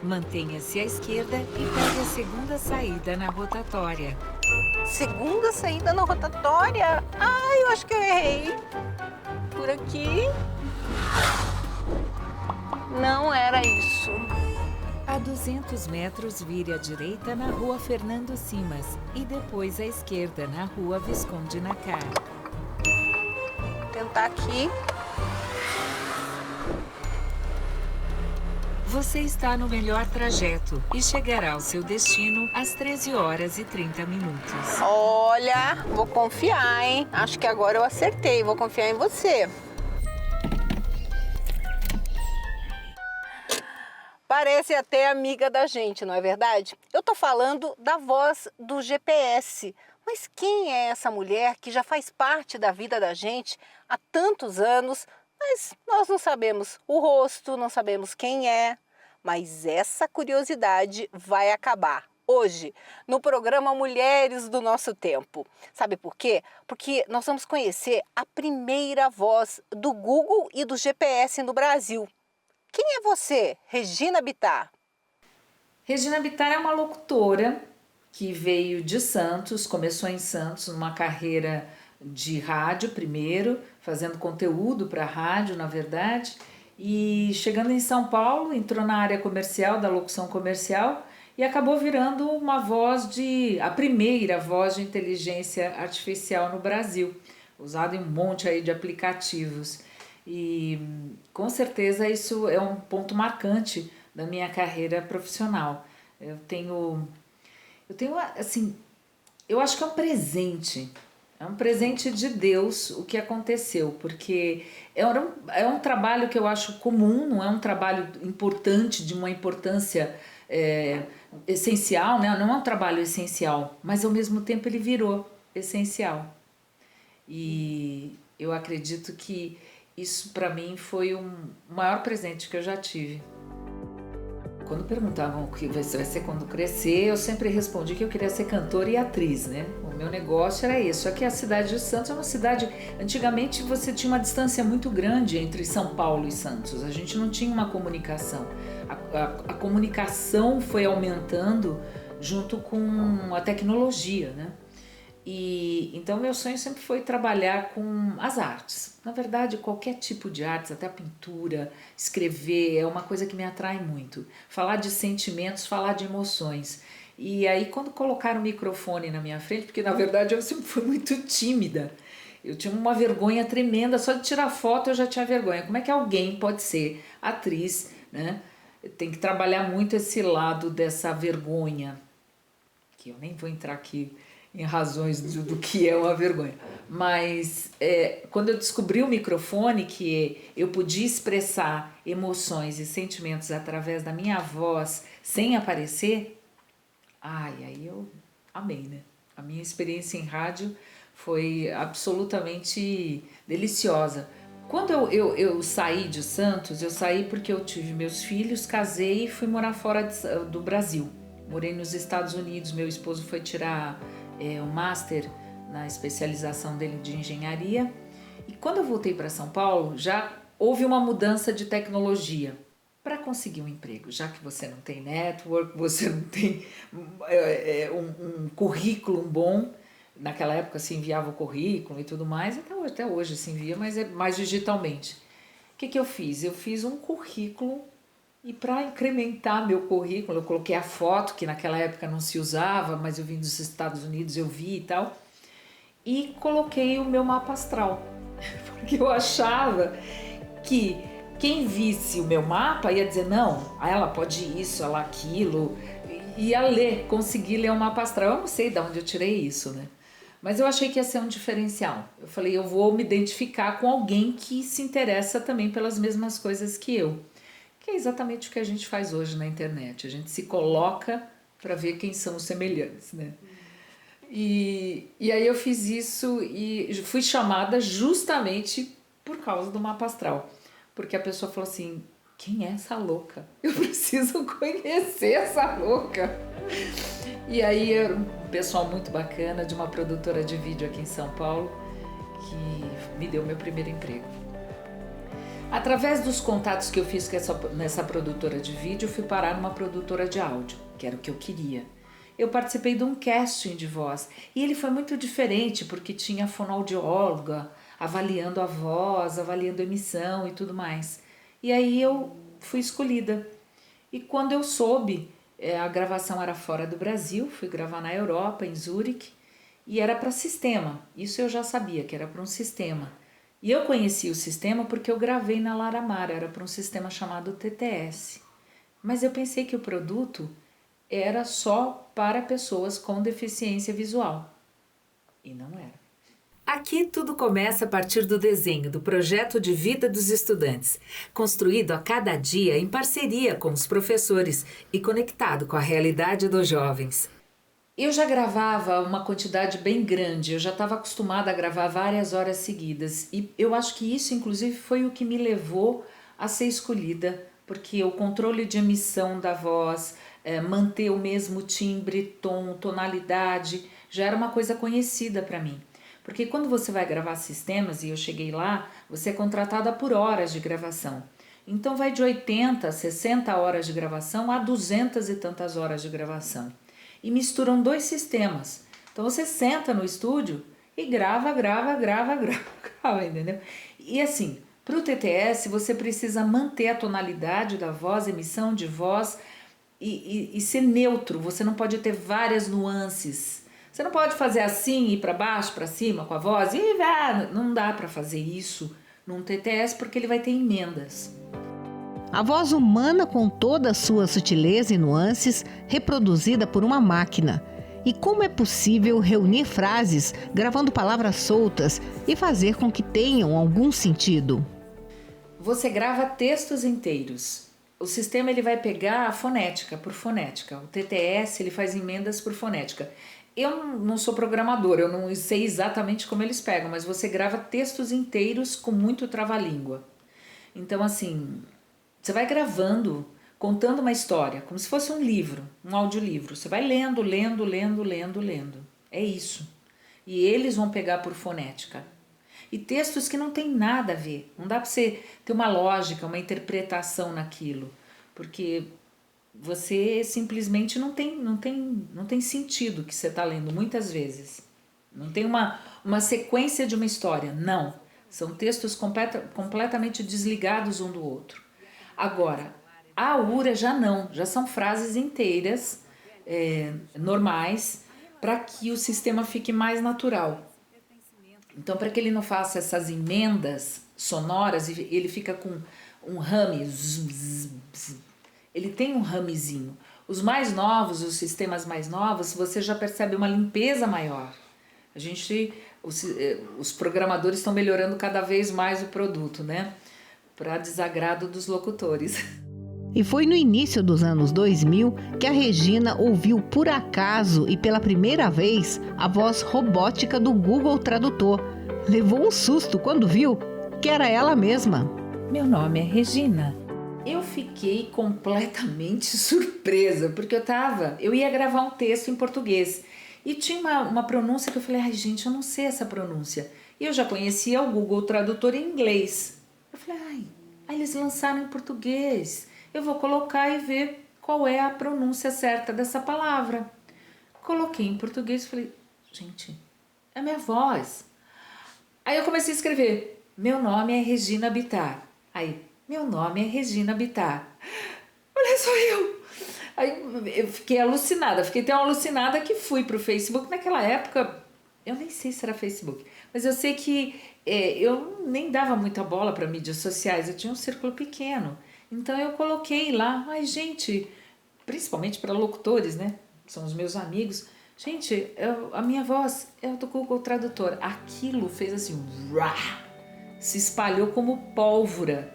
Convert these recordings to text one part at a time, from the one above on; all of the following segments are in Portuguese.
Mantenha-se à esquerda e pegue a segunda saída na rotatória. Segunda saída na rotatória? Ai, eu acho que eu errei. Por aqui? Não era isso. A 200 metros, vire à direita na rua Fernando Simas e depois à esquerda na rua Visconde Nacar. Vou tentar aqui. Você está no melhor trajeto e chegará ao seu destino às 13 horas e 30 minutos. Olha, vou confiar, hein? Acho que agora eu acertei. Vou confiar em você. Parece até amiga da gente, não é verdade? Eu tô falando da voz do GPS. Mas quem é essa mulher que já faz parte da vida da gente há tantos anos, mas nós não sabemos o rosto, não sabemos quem é. Mas essa curiosidade vai acabar hoje no programa Mulheres do Nosso Tempo. Sabe por quê? Porque nós vamos conhecer a primeira voz do Google e do GPS no Brasil. Quem é você, Regina Bittar? Regina Bittar é uma locutora que veio de Santos, começou em Santos numa carreira de rádio primeiro, fazendo conteúdo para rádio, na verdade, e chegando em São Paulo, entrou na área comercial, da locução comercial, e acabou virando a primeira voz de inteligência artificial no Brasil, usada em um monte aí de aplicativos. E com certeza isso é um ponto marcante da minha carreira profissional. Eu tenho assim, eu acho que é um presente de Deus o que aconteceu, porque é um trabalho que eu acho comum, não é um trabalho importante, de uma importância essencial, né? Não é um trabalho essencial, mas ao mesmo tempo ele virou essencial. E eu acredito que isso para mim foi o maior presente que eu já tive. Quando perguntavam o que você vai ser quando crescer, eu sempre respondi que eu queria ser cantora e atriz, né? O meu negócio era isso. Só que a cidade de Santos é uma cidade... Antigamente você tinha uma distância muito grande entre São Paulo e Santos. A gente não tinha uma comunicação. A comunicação foi aumentando junto com a tecnologia, né? E então meu sonho sempre foi trabalhar com as artes. Na verdade, qualquer tipo de artes, até a pintura, escrever, é uma coisa que me atrai muito. Falar de sentimentos, falar de emoções. E aí quando colocaram o microfone na minha frente, porque na verdade eu sempre fui muito tímida, eu tinha uma vergonha tremenda, só de tirar foto eu já tinha vergonha. Como é que alguém pode ser atriz, né? Tem que trabalhar muito esse lado dessa vergonha, que eu nem vou entrar aqui em razões do que é uma vergonha. Mas quando eu descobri o microfone, que eu podia expressar emoções e sentimentos através da minha voz sem aparecer, aí eu amei, né? A minha experiência em rádio foi absolutamente deliciosa. Quando eu saí de Santos, eu saí porque eu tive meus filhos, casei e fui morar fora do Brasil. Morei nos Estados Unidos, meu esposo foi tirar um master na especialização dele de engenharia. E quando eu voltei para São Paulo, já houve uma mudança de tecnologia para conseguir um emprego, já que você não tem network, você não tem um currículo bom. Naquela época se enviava o currículo e tudo mais, até hoje se envia, mas é mais digitalmente. O que eu fiz? Eu fiz um currículo e para incrementar meu currículo, eu coloquei a foto, que naquela época não se usava, mas eu vim dos Estados Unidos, eu vi e tal, e coloquei o meu mapa astral, porque eu achava que quem visse o meu mapa ia dizer, não, ela pode isso, ela aquilo, ia conseguir ler o mapa astral. Eu não sei de onde eu tirei isso, né? Mas eu achei que ia ser um diferencial. Eu falei, eu vou me identificar com alguém que se interessa também pelas mesmas coisas que eu. Que é exatamente o que a gente faz hoje na internet. A gente se coloca para ver quem são os semelhantes, né? E aí eu fiz isso e fui chamada justamente por causa do mapa astral. Porque a pessoa falou assim, quem é essa louca? Eu preciso conhecer essa louca. E aí era um pessoal muito bacana de uma produtora de vídeo aqui em São Paulo que me deu meu primeiro emprego. Através dos contatos que eu fiz nessa produtora de vídeo, eu fui parar numa produtora de áudio, que era o que eu queria. Eu participei de um casting de voz e ele foi muito diferente porque tinha fonoaudióloga avaliando a voz, avaliando a emissão e tudo mais. E aí eu fui escolhida. E quando eu soube, a gravação era fora do Brasil, fui gravar na Europa, em Zurique, e era para sistema. Isso eu já sabia que era para um sistema. E eu conheci o sistema porque eu gravei na Laramar, era para um sistema chamado TTS. Mas eu pensei que o produto era só para pessoas com deficiência visual. E não era. Aqui tudo começa a partir do desenho do projeto de vida dos estudantes, construído a cada dia em parceria com os professores e conectado com a realidade dos jovens. Eu já gravava uma quantidade bem grande, eu já estava acostumada a gravar várias horas seguidas e eu acho que isso inclusive foi o que me levou a ser escolhida, porque o controle de emissão da voz, manter o mesmo timbre, tom, tonalidade, já era uma coisa conhecida para mim. Porque quando você vai gravar sistemas, e eu cheguei lá, você é contratada por horas de gravação. Então vai de 80, 60 horas de gravação a 200 e tantas horas de gravação. E misturam 2 sistemas. Então você senta no estúdio e grava, entendeu? E assim, para o TTS você precisa manter a tonalidade da voz, emissão de voz e ser neutro. Você não pode ter várias nuances. Você não pode fazer assim, ir para baixo, para cima com a voz. Não dá para fazer isso num TTS porque ele vai ter emendas. A voz humana com toda a sua sutileza e nuances, reproduzida por uma máquina. E como é possível reunir frases, gravando palavras soltas e fazer com que tenham algum sentido? Você grava textos inteiros. O sistema ele vai pegar a fonética por fonética. O TTS ele faz emendas por fonética. Eu não sou programador, eu não sei exatamente como eles pegam, mas você grava textos inteiros com muito trava-língua. Então, assim, você vai gravando, contando uma história, como se fosse um livro, um audiolivro. Você vai lendo. É isso. E eles vão pegar por fonética. E textos que não tem nada a ver. Não dá para você ter uma lógica, uma interpretação naquilo. Porque você simplesmente não tem sentido o que você está lendo muitas vezes. Não tem uma sequência de uma história, não. São textos completamente desligados um do outro. Agora, a URA já não, já são frases inteiras, normais, para que o sistema fique mais natural. Então, para que ele não faça essas emendas sonoras, ele fica com um rame, ele tem um ramezinho. Os mais novos, os sistemas mais novos, você já percebe uma limpeza maior. Os programadores estão melhorando cada vez mais o produto, né? Para desagrado dos locutores. E foi no início dos anos 2000 que a Regina ouviu por acaso e pela primeira vez a voz robótica do Google Tradutor. Levou um susto quando viu que era ela mesma. Meu nome é Regina. Eu fiquei completamente surpresa, porque eu ia gravar um texto em português e tinha uma pronúncia que eu falei, ai gente, eu não sei essa pronúncia. E eu já conhecia o Google Tradutor em inglês. Eu falei, aí eles lançaram em português, eu vou colocar e ver qual é a pronúncia certa dessa palavra. Coloquei em português e falei, gente, é minha voz. Aí eu comecei a escrever, meu nome é Regina Bittar. Aí, meu nome é Regina Bittar. Olha, sou eu. Aí eu fiquei alucinada, fiquei tão alucinada que fui pro Facebook. Naquela época, eu nem sei se era Facebook, mas eu sei que eu nem dava muita bola para mídias sociais, eu tinha um círculo pequeno. Então eu coloquei lá, ai gente, principalmente para locutores, né? São os meus amigos. Gente, a minha voz é do Google Tradutor. Aquilo fez assim, se espalhou como pólvora.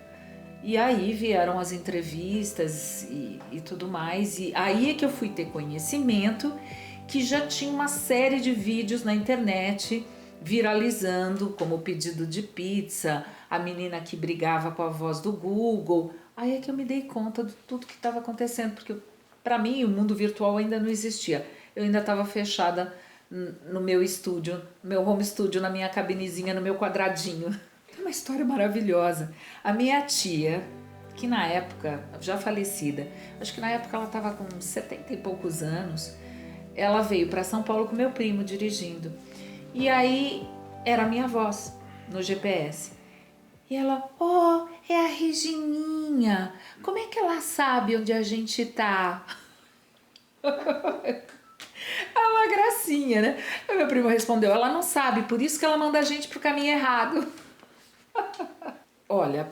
E aí vieram as entrevistas e tudo mais. E aí é que eu fui ter conhecimento que já tinha uma série de vídeos na internet viralizando, como o pedido de pizza, a menina que brigava com a voz do Google. Aí é que eu me dei conta de tudo que estava acontecendo, porque para mim o mundo virtual ainda não existia. Eu ainda estava fechada no meu estúdio, no meu home studio, na minha cabinezinha, no meu quadradinho. uma história maravilhosa. A minha tia, que na época, já falecida, acho que na época ela estava com 70 e poucos anos, ela veio para São Paulo com meu primo dirigindo. E aí era a minha voz no GPS. E ela, é a Regininha, como é que ela sabe onde a gente tá? É uma gracinha, né? Aí meu primo respondeu, ela não sabe, por isso que ela manda a gente pro caminho errado. Olha,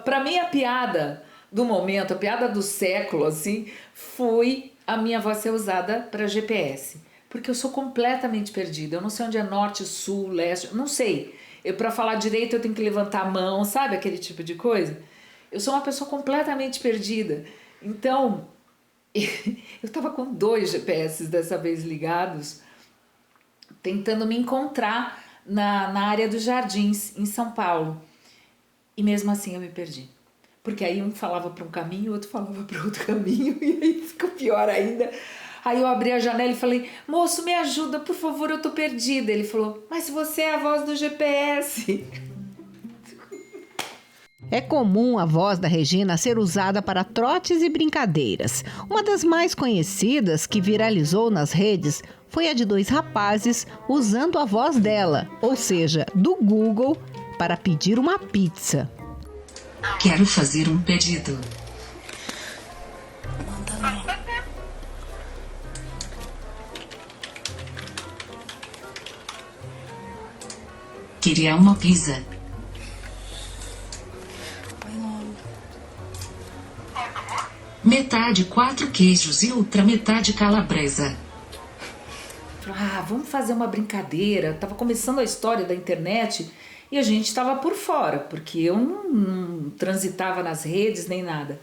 pra mim a piada do momento, a piada do século, assim, foi a minha voz ser usada para GPS. Porque eu sou completamente perdida, eu não sei onde é norte, sul, leste, não sei. Para falar direito eu tenho que levantar a mão, sabe aquele tipo de coisa? Eu sou uma pessoa completamente perdida. Então, eu estava com 2 GPS dessa vez ligados, tentando me encontrar na área dos Jardins, em São Paulo. E mesmo assim eu me perdi. Porque aí um falava para um caminho, o outro falava para outro caminho, e aí ficou pior ainda. Aí eu abri a janela e falei, moço, me ajuda, por favor, eu tô perdida. Ele falou, mas você é a voz do GPS. É comum a voz da Regina ser usada para trotes e brincadeiras. Uma das mais conhecidas que viralizou nas redes foi a de 2 rapazes usando a voz dela, ou seja, do Google, para pedir uma pizza. Quero fazer um pedido. Queria uma pizza. Metade 4 queijos e outra metade calabresa. Vamos fazer uma brincadeira. Tava começando a história da internet e a gente tava por fora, porque eu não transitava nas redes nem nada.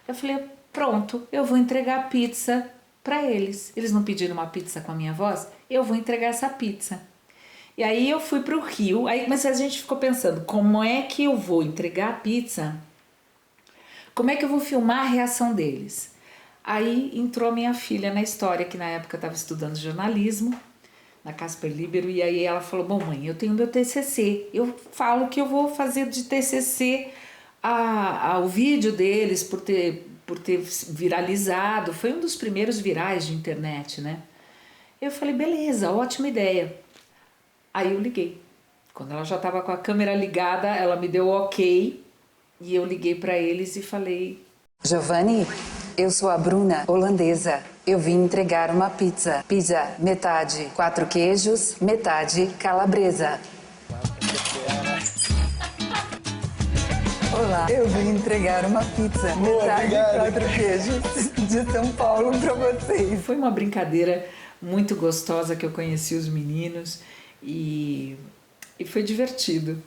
Eu falei, pronto, eu vou entregar a pizza para eles. Eles não pediram uma pizza com a minha voz? Eu vou entregar essa pizza. E aí eu fui pro Rio, mas a gente ficou pensando, como é que eu vou entregar a pizza? Como é que eu vou filmar a reação deles? Aí entrou a minha filha na história, que na época estava estudando jornalismo, na Casper Libero, e aí ela falou, bom mãe, eu tenho meu TCC, eu falo que eu vou fazer de TCC o vídeo deles por ter viralizado, foi um dos primeiros virais de internet, né? Eu falei, beleza, ótima ideia. Aí eu liguei. Quando ela já estava com a câmera ligada, ela me deu ok e eu liguei para eles e falei: Giovanni, eu sou a Bruna, holandesa. Eu vim entregar uma pizza. Pizza, metade 4 queijos, metade calabresa. Olá, eu vim entregar uma pizza, metade 4 queijos de São Paulo para vocês. Foi uma brincadeira muito gostosa que eu conheci os meninos. E foi divertido.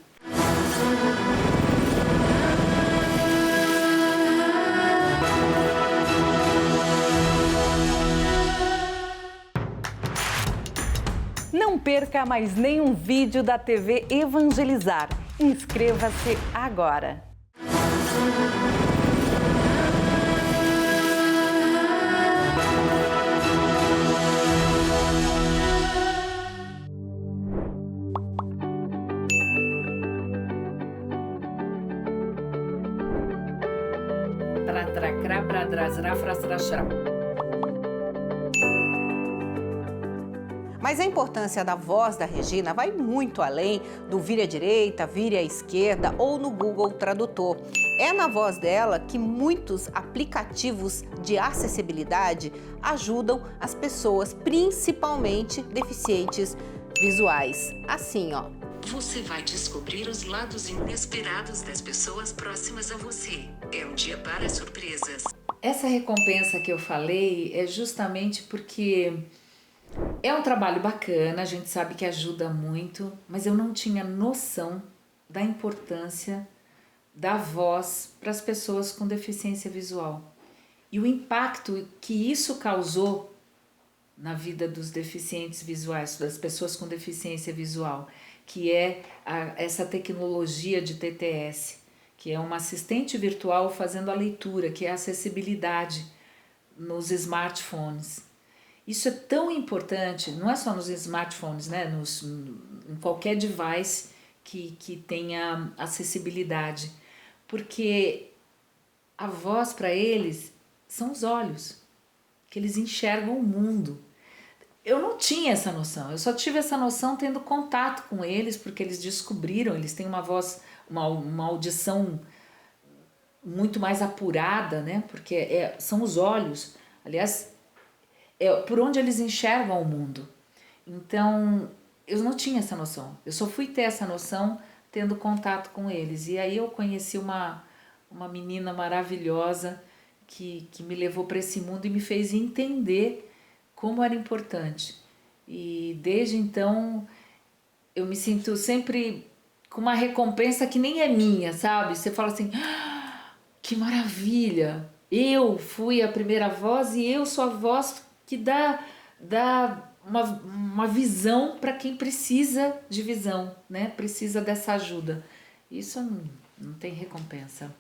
Não perca mais nenhum vídeo da TV Evangelizar. Inscreva-se agora. Mas a importância da voz da Regina vai muito além do vire à direita, vire à esquerda ou no Google Tradutor. É na voz dela que muitos aplicativos de acessibilidade ajudam as pessoas, principalmente deficientes visuais. Assim, ó. Você vai descobrir os lados inesperados das pessoas próximas a você. É um dia para surpresas. Essa recompensa que eu falei é justamente porque é um trabalho bacana, a gente sabe que ajuda muito, mas eu não tinha noção da importância da voz para as pessoas com deficiência visual. E o impacto que isso causou na vida dos deficientes visuais, das pessoas com deficiência visual, que é essa tecnologia de TTS, que é uma assistente virtual fazendo a leitura, que é a acessibilidade nos smartphones. Isso é tão importante, não é só nos smartphones, né? Em qualquer device que tenha acessibilidade, porque a voz para eles são os olhos, que eles enxergam o mundo. Eu não tinha essa noção, eu só tive essa noção tendo contato com eles, porque eles descobriram, eles têm uma voz, uma audição muito mais apurada, né? Porque são os olhos, aliás, é por onde eles enxergam o mundo. Então, eu não tinha essa noção, eu só fui ter essa noção tendo contato com eles. E aí eu conheci uma menina maravilhosa que me levou para esse mundo e me fez entender como era importante. E desde então eu me sinto sempre com uma recompensa que nem é minha, sabe? Você fala assim, que maravilha! Eu fui a primeira voz e eu sou a voz que dá uma visão para quem precisa de visão, né? Precisa dessa ajuda. Isso não tem recompensa.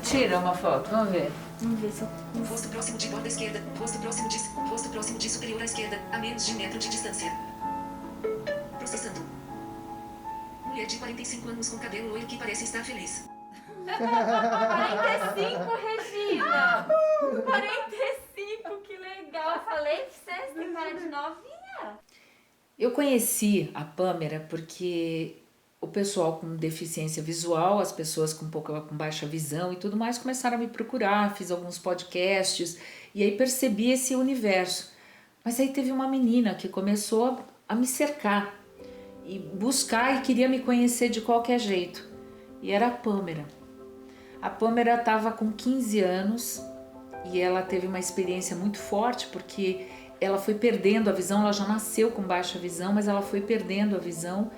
Tira uma foto, vamos ver. Vamos ver se eu... Rosto próximo de borda esquerda, rosto próximo de superior à esquerda, a menos de 1 metro de distância. Processando. Mulher de 45 anos com cabelo loiro que parece estar feliz. 45, Regina! 45, que legal! Eu falei pra vocês, tem cara de novinha. Eu conheci a Pâmera porque o pessoal com deficiência visual, as pessoas com baixa visão e tudo mais começaram a me procurar, fiz alguns podcasts e aí percebi esse universo. Mas aí teve uma menina que começou a me cercar e buscar e queria me conhecer de qualquer jeito. E era a Pâmera. A Pâmera estava com 15 anos e ela teve uma experiência muito forte porque ela foi perdendo a visão, ela já nasceu com baixa visão, mas ela foi perdendo a visão.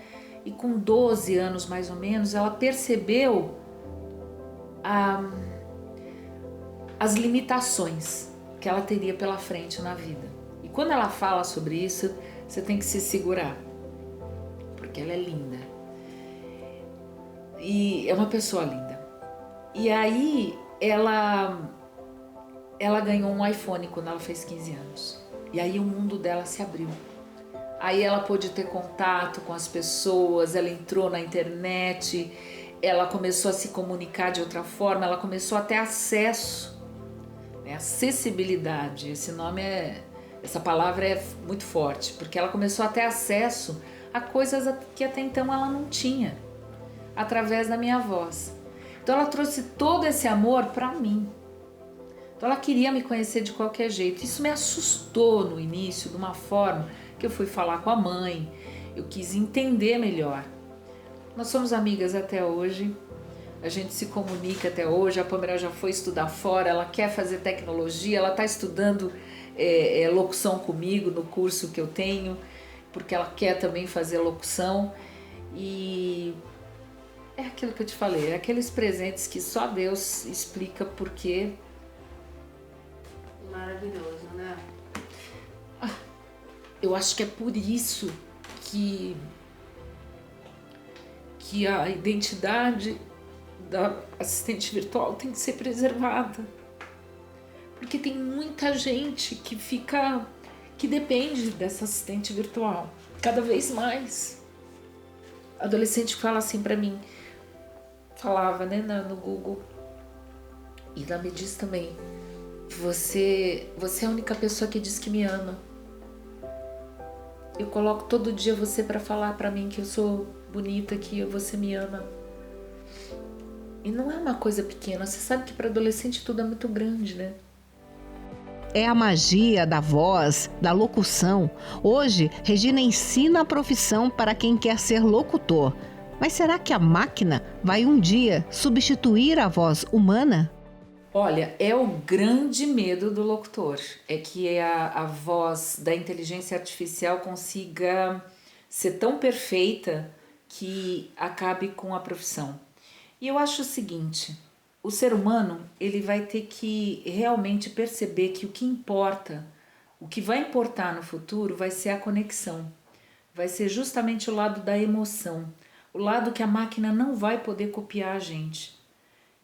E com 12 anos mais ou menos, ela percebeu as limitações que ela teria pela frente na vida. E quando ela fala sobre isso, você tem que se segurar, porque ela é linda. E é uma pessoa linda. E aí ela ganhou um iPhone quando ela fez 15 anos. E aí o mundo dela se abriu. Aí ela pôde ter contato com as pessoas, ela entrou na internet, ela começou a se comunicar de outra forma, ela começou a ter acesso, né? Acessibilidade, essa palavra é muito forte, porque ela começou a ter acesso a coisas que até então ela não tinha, através da minha voz. Então ela trouxe todo esse amor para mim. Então ela queria me conhecer de qualquer jeito. Isso me assustou no início de uma forma que eu fui falar com a mãe, eu quis entender melhor. Nós somos amigas até hoje, a gente se comunica até hoje, a Pâmera já foi estudar fora, ela quer fazer tecnologia, ela está estudando locução comigo no curso que eu tenho, porque ela quer também fazer locução. E é aquilo que eu te falei, é aqueles presentes que só Deus explica por quê. Maravilhoso, né? Eu acho que é por isso que a identidade da assistente virtual tem que ser preservada. Porque tem muita gente que depende dessa assistente virtual, cada vez mais. Adolescente fala assim pra mim, falava, né, no Google, e ela me diz também, você é a única pessoa que diz que me ama. Eu coloco todo dia você para falar para mim que eu sou bonita, que você me ama. E não é uma coisa pequena. Você sabe que para adolescente tudo é muito grande, né? É a magia da voz, da locução. Hoje, Regina ensina a profissão para quem quer ser locutor. Mas será que a máquina vai um dia substituir a voz humana? Olha, é o grande medo do locutor, é que a voz da inteligência artificial consiga ser tão perfeita que acabe com a profissão. E eu acho o seguinte, o ser humano ele vai ter que realmente perceber que o que importa, o que vai importar no futuro vai ser a conexão, vai ser justamente o lado da emoção, o lado que a máquina não vai poder copiar a gente.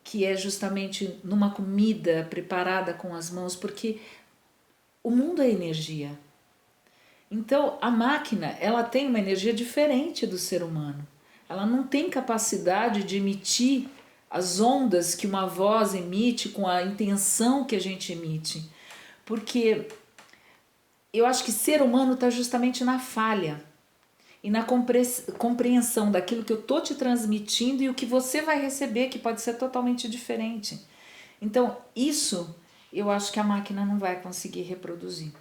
que é justamente numa comida preparada com as mãos, porque o mundo é energia. Então, a máquina, ela tem uma energia diferente do ser humano. Ela não tem capacidade de emitir as ondas que uma voz emite com a intenção que a gente emite. Porque eu acho que ser humano está justamente na falha e na compreensão daquilo que eu estou te transmitindo e o que você vai receber, que pode ser totalmente diferente. Então, isso eu acho que a máquina não vai conseguir reproduzir.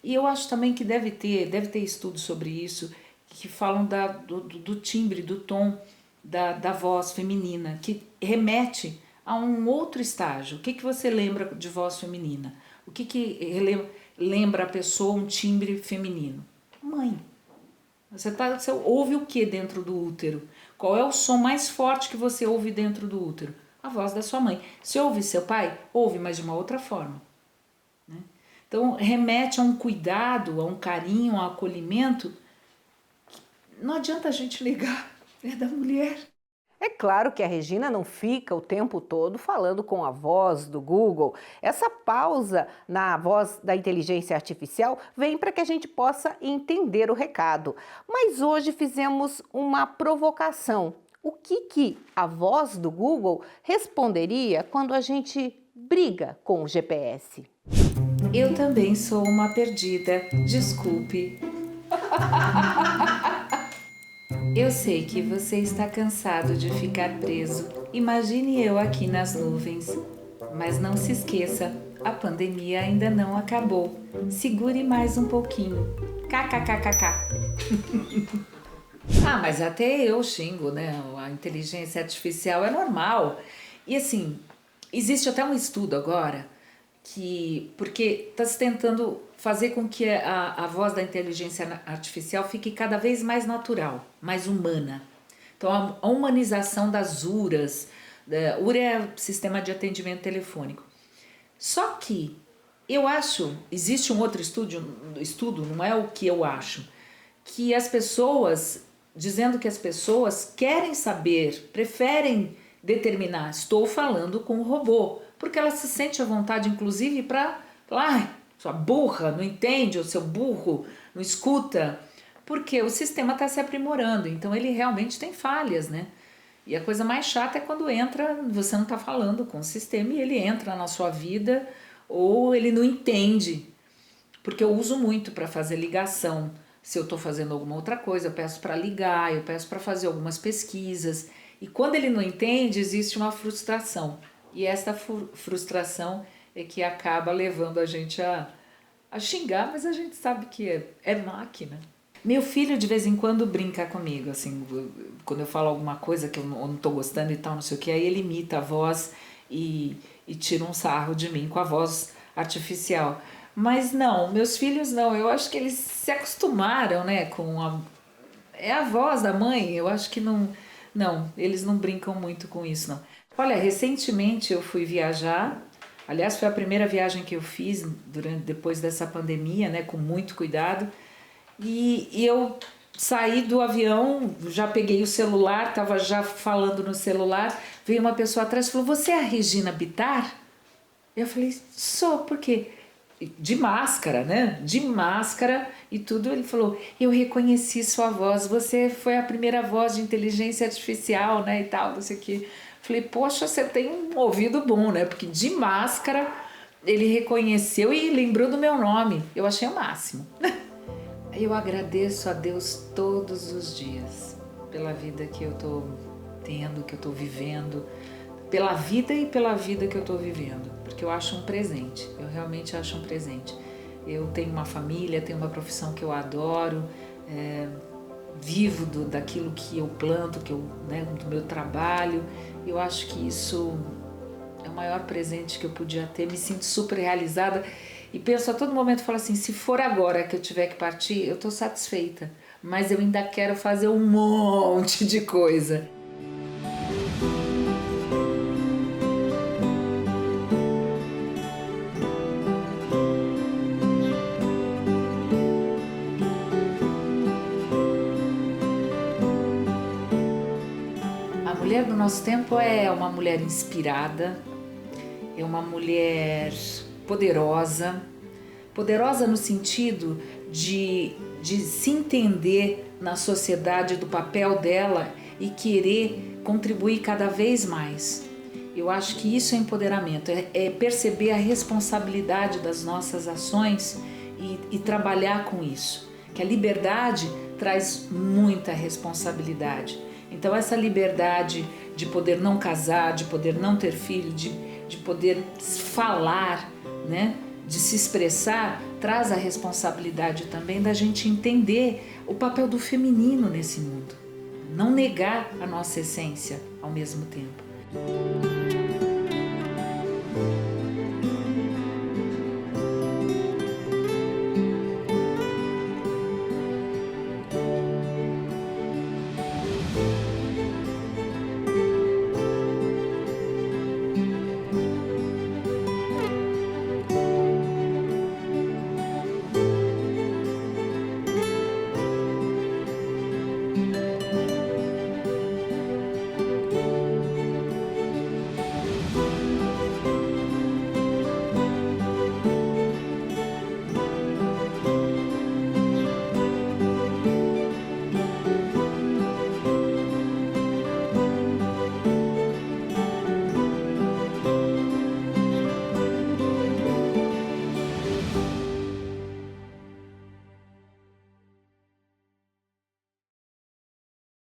E eu acho também que deve ter estudos sobre isso, que falam do timbre, do tom da voz feminina, que remete a um outro estágio. O que você lembra de voz feminina? O que lembra a pessoa um timbre feminino? Mãe. Você ouve o que dentro do útero? Qual é o som mais forte que você ouve dentro do útero? A voz da sua mãe. Se ouve seu pai, ouve, mas de uma outra forma. Né? Então, remete a um cuidado, a um carinho, a um acolhimento. Não adianta a gente negar, é da mulher. É claro que a Regina não fica o tempo todo falando com a voz do Google. Essa pausa na voz da inteligência artificial vem para que a gente possa entender o recado. Mas hoje fizemos uma provocação. O que a voz do Google responderia quando a gente briga com o GPS? Eu também sou uma perdida, desculpe. Eu sei que você está cansado de ficar preso. Imagine eu aqui nas nuvens. Mas não se esqueça, a pandemia ainda não acabou. Segure mais um pouquinho. KKKKK. Mas até eu xingo, né? A inteligência artificial é normal. E assim, existe até um estudo agora porque está se tentando fazer com que a voz da inteligência artificial fique cada vez mais natural, mais humana. Então, a humanização das URAs, URA é o sistema de atendimento telefônico. Só que eu acho, existe um outro estudo, não é o que eu acho, que as pessoas, dizendo que as pessoas querem saber, preferem determinar, estou falando com o robô, porque ela se sente à vontade, inclusive, para falar, sua burra, não entende, ou seu burro, não escuta, porque o sistema está se aprimorando, então ele realmente tem falhas, né? E a coisa mais chata é quando você não está falando com o sistema e ele entra na sua vida ou ele não entende, porque eu uso muito para fazer ligação. Se eu estou fazendo alguma outra coisa, eu peço para ligar, eu peço para fazer algumas pesquisas, e quando ele não entende, existe uma frustração. E essa frustração é que acaba levando a gente a xingar, mas a gente sabe que é máquina. Meu filho de vez em quando brinca comigo, assim, quando eu falo alguma coisa que eu não estou gostando e tal, não sei o que, aí ele imita a voz e tira um sarro de mim com a voz artificial. Mas não, meus filhos não, eu acho que eles se acostumaram, né, com a voz da mãe, eu acho que não, eles não brincam muito com isso, não. Olha, recentemente eu fui viajar, aliás foi a primeira viagem que eu fiz depois dessa pandemia, né, com muito cuidado, e eu saí do avião, já peguei o celular, estava já falando no celular, veio uma pessoa atrás e falou, você é a Regina Bittar? Eu falei, sou, por quê? De máscara, né? De máscara e tudo. Ele falou, eu reconheci sua voz, você foi a primeira voz de inteligência artificial, né? E tal, não sei o quê. Falei, poxa, você tem um ouvido bom, né? Porque de máscara ele reconheceu e lembrou do meu nome. Eu achei o máximo. Eu agradeço a Deus todos os dias pela vida que eu tô tendo, que eu tô vivendo, pela vida e pela vida que eu tô vivendo, porque eu acho um presente, eu realmente acho um presente. Eu tenho uma família, tenho uma profissão que eu adoro, vivo daquilo que eu planto, do meu trabalho. Eu acho que isso é o maior presente que eu podia ter, me sinto super realizada e penso a todo momento, falo assim, se for agora que eu tiver que partir, eu tô satisfeita, mas eu ainda quero fazer um monte de coisa. A mulher do nosso tempo é uma mulher inspirada, é uma mulher poderosa, poderosa no sentido de se entender na sociedade do papel dela e querer contribuir cada vez mais. Eu acho que isso é empoderamento, é perceber a responsabilidade das nossas ações e trabalhar com isso. Que a liberdade traz muita responsabilidade. Então essa liberdade de poder não casar, de poder não ter filho, de poder falar, né? De se expressar, traz a responsabilidade também da gente entender o papel do feminino nesse mundo. Não negar a nossa essência ao mesmo tempo.